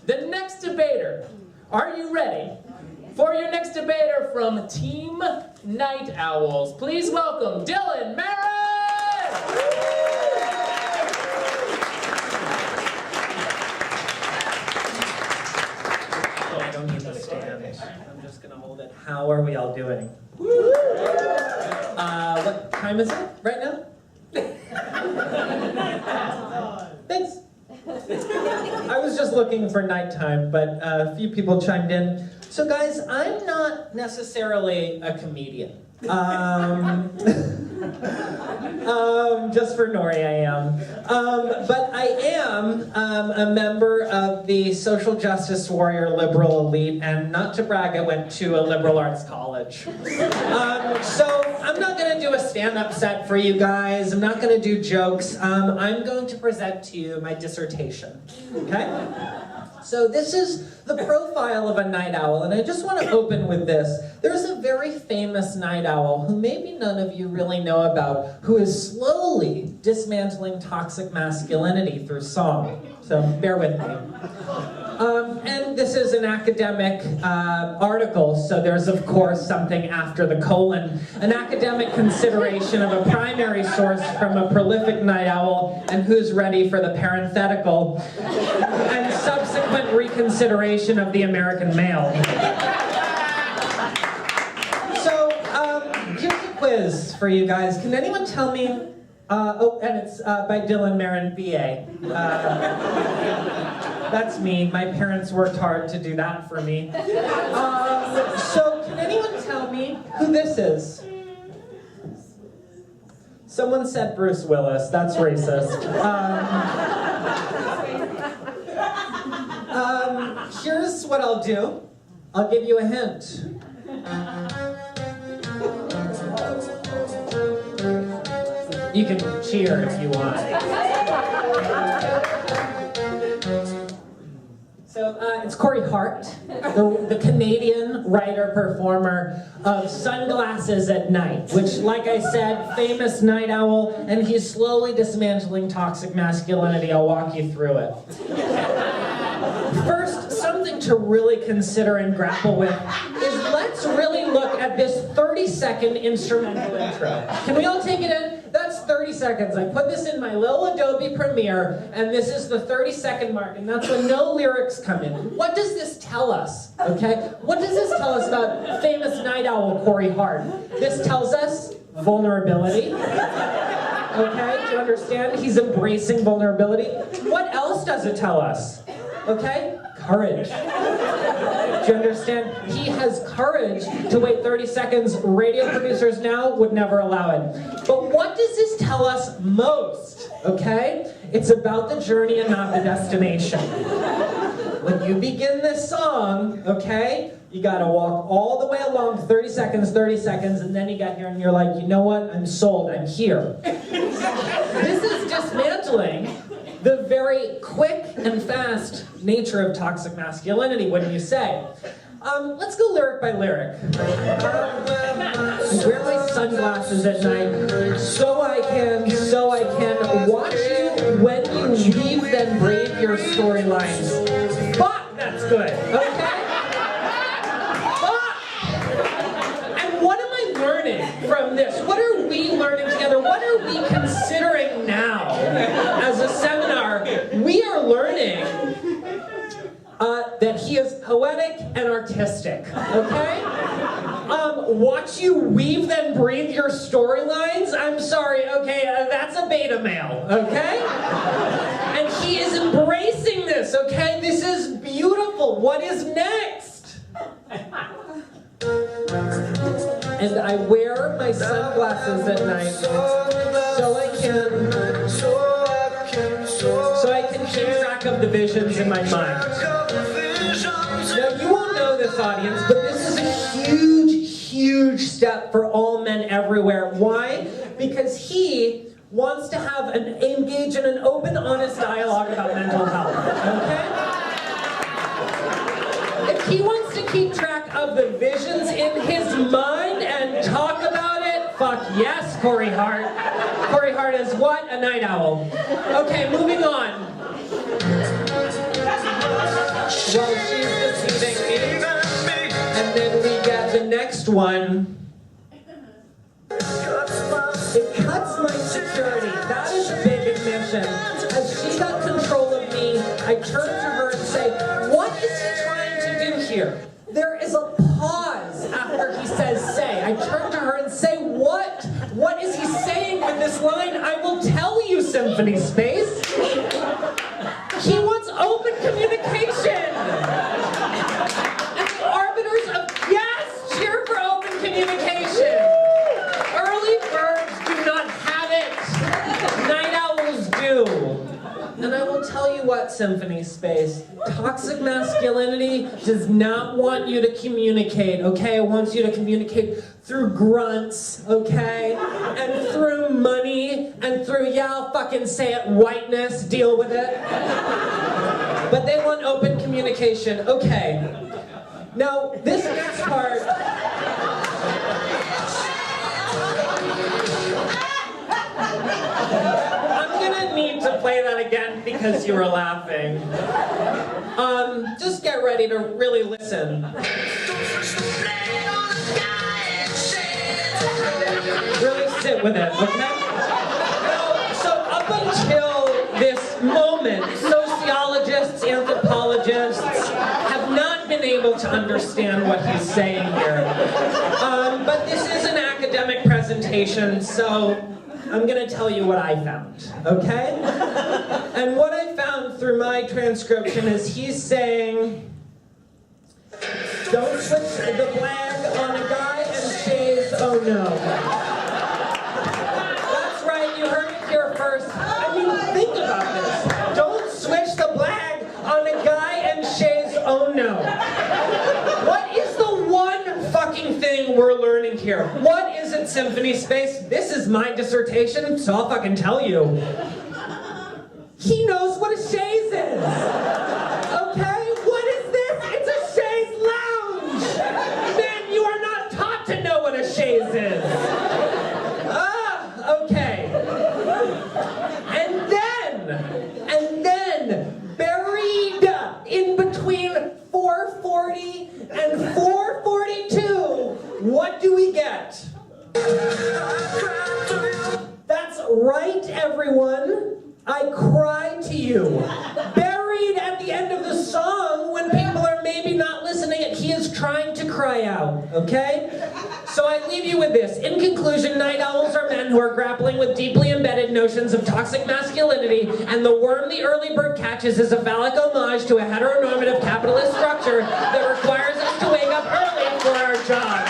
the next debater. Are you ready for your next debater from Team Night Owls? Please welcome Dylan Marron! Oh, I don't need the stand. I'm just gonna hold it. How are we all doing? What time is it right now? Thanks. I was just looking for nighttime, but a few people chimed in. So guys, I'm not necessarily a comedian. Just for Nore, I am. But I am a member of the social justice warrior liberal elite, and not to brag, I went to a liberal arts college. So I'm not going to do a stand-up set for you guys. I'm not going to do jokes. I'm going to present to you my dissertation. Okay? So this is the profile of a night owl, and I just want to open with this. There's a very famous night owl who maybe none of you really know about, who is slowly dismantling toxic masculinity through song. So bear with me. And this is an academic article, so there's of course something after the colon. An academic consideration of a primary source from a prolific night owl, and who's ready for the parenthetical, and subsequent reconsideration of the American male. So, here's a quiz for you guys. Can anyone tell me, and it's by Dylan Marron, BA. That's me. My parents worked hard to do that for me. So, can anyone tell me who this is? Someone said Bruce Willis. That's racist. Here's what I'll do. I'll give you a hint. You can cheer if you want. So it's Corey Hart, the Canadian writer-performer of Sunglasses at Night, which, like I said, famous night owl, and he's slowly dismantling toxic masculinity. I'll walk you through it. First, something to really consider and grapple with is let's really look at this 30-second instrumental intro. Can we all take it in? That's 30 seconds. I put this in my little Adobe Premiere, and this is the 30-second mark, and that's when no lyrics come in. What does this tell us, okay? What does this tell us about famous night owl Corey Hart? This tells us vulnerability. Okay, do you understand? He's embracing vulnerability. What else does it tell us? Okay? Courage. Do you understand? He has courage to wait 30 seconds. Radio producers now would never allow it. But what does this tell us most? Okay? It's about the journey and not the destination. When you begin this song, okay, you gotta walk all the way along 30 seconds, and then you get here and you're like, you know what? I'm sold. I'm here. This is dismantling the very quick and fast nature of toxic masculinity, wouldn't you say? Let's go lyric by lyric. I wear my sunglasses at night so I can watch you when you leave, then breathe your storylines. Fuck, that's good, okay? Fuck! And what am I learning from this? What are we learning together? What are we considering now as a seminar? We are learning that he is poetic and artistic, okay? Watch you weave then breathe your storylines? I'm sorry, okay, that's a beta male, okay? And he is embracing this, okay? This is beautiful. What is next? And I wear my sunglasses at night so I can keep track of the visions in my mind. Now, you won't know this, audience, but this is a huge step for all men everywhere. Why? Because he wants to engage in an open, honest dialogue about mental health, okay? If he wants to keep track of the visions in his mind and talk about it, fuck yes, Corey Hart. Corey Hart is what? A night owl. Okay, moving on. one. It cuts my security. That is a big admission. As she got control of me, I turn to her and say, what is he trying to do here? There is a pause after he says say. I turn to her and say, what? What is he saying with this line? I will tell you, Symphony Space. He wants open communication. And the arbiters of yes, cheer for open communication. Early birds do not have it. Night owls do. And I will tell you what, Symphony Space, toxic masculinity does not want you to communicate, okay? It wants you to communicate through grunts, okay? And through money, and through, yeah, I'll fucking say it, whiteness, deal with it. But they want open communication, okay. Now, this next part... need to play that again because you were laughing. Just get ready to really listen. Really sit with it, okay? So up until this moment, sociologists, anthropologists have not been able to understand what he's saying here. But this is an academic presentation, so I'm gonna tell you what I found, okay? And what I found through my transcription is he's saying, don't switch the flag on a guy and shays, oh no. That's right, you heard it here first. I mean, think about this. Don't switch the flag on a guy and shays, oh no. What is the one fucking thing we're learning here? What is it, Symphony Space? This is my dissertation, so I'll fucking tell you. He knows what a chaise is. Okay? What is this? It's a chaise lounge. Man, you are not taught to know what a chaise is. Okay. And then, buried in between 440 and 442, what do we get? That's right, everyone. I cry to you. Buried at the end of the song, when people are maybe not listening, he is trying to cry out, okay? So I leave you with this. In conclusion, night owls are men who are grappling with deeply embedded notions of toxic masculinity, and the worm the early bird catches is a phallic homage to a heteronormative capitalist structure that requires us to wake up early for our jobs.